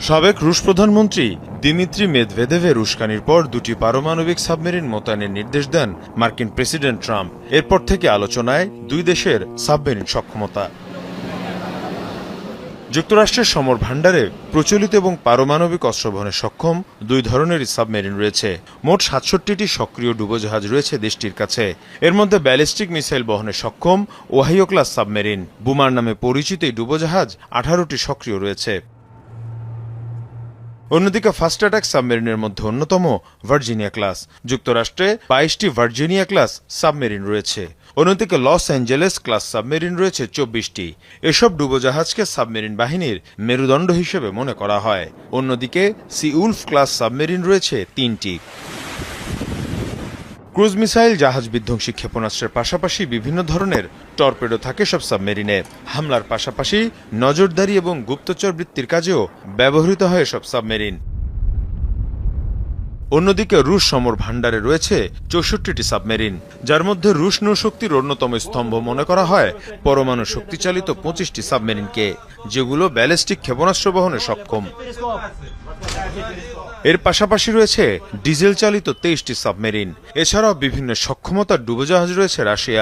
সাবেক রুশ প্রধানমন্ত্রী দিমিত্রি মেদভেদেভের উস্কানির পর দুটি পারমাণবিক সাবমেরিন মোতায়েনের নির্দেশ দেন মার্কিন প্রেসিডেন্ট ট্রাম্প। এরপর থেকে আলোচনায় দুই দেশের সাবমেরিন সক্ষমতা। যুক্তরাষ্ট্রের সমর ভাণ্ডারে প্রচলিত এবং পারমাণবিক অস্ত্র বহনে সক্ষম দুই ধরনেরই সাবমেরিন রয়েছে। মোট ৬৭টি সক্রিয় ডুবোজাহাজ রয়েছে দেশটির কাছে। এর মধ্যে ব্যালিস্টিক মিসাইল বহনে সক্ষম ওহাইও ক্লাস সাবমেরিন, বুমার নামে পরিচিত এই ডুবোজাহাজ ১৮টি সক্রিয় রয়েছে। অন্যদিকে ফাস্ট অ্যাটাক সাবমেরিনের মধ্যে অন্যতম ভার্জিনিয়া ক্লাস। যুক্তরাষ্ট্রে ২২টি ভার্জিনিয়া ক্লাস সাবমেরিন রয়েছে। অন্যদিকে লস অ্যাঞ্জেলেস ক্লাস সাবমেরিন রয়েছে ২৪টি। এসব ডুবোজাহাজকে সাবমেরিন বাহিনীর মেরুদণ্ড হিসেবে মনে করা হয়। অন্যদিকে সি উলফ ক্লাস সাবমেরিন রয়েছে ৩টি। ক্রুজ মিসাইল, জাহাজ বিধ্বংসী ক্ষেপণাস্ত্রের পাশাপাশি বিভিন্ন ধরনের টর্পেডো থাকে সব সাবমেরিনে। হামলার পাশাপাশি নজরদারি এবং গুপ্তচর বৃত্তির কাজেও ব্যবহৃত হয় এসব সাবমেরিন। অন্যদিকে রুশ সমর ভাণ্ডারে রয়েছে ৬৪টি সাবমেরিন, যার মধ্যে রুশ নৌশক্তির অন্যতম স্তম্ভ মনে করা হয় পরমাণু শক্তিচালিত ২৫টি সাবমেরিনকে, যেগুলো ব্যালিস্টিক ক্ষেপণাস্ত্র বহনে সক্ষম। এর পাশাপাশি রয়েছে ডিজেল চালিত ২৩টি সাবমেরিন। এছাড়াও বিভিন্ন সক্ষমতার ডুবোজাহাজ রয়েছে রাশিয়া।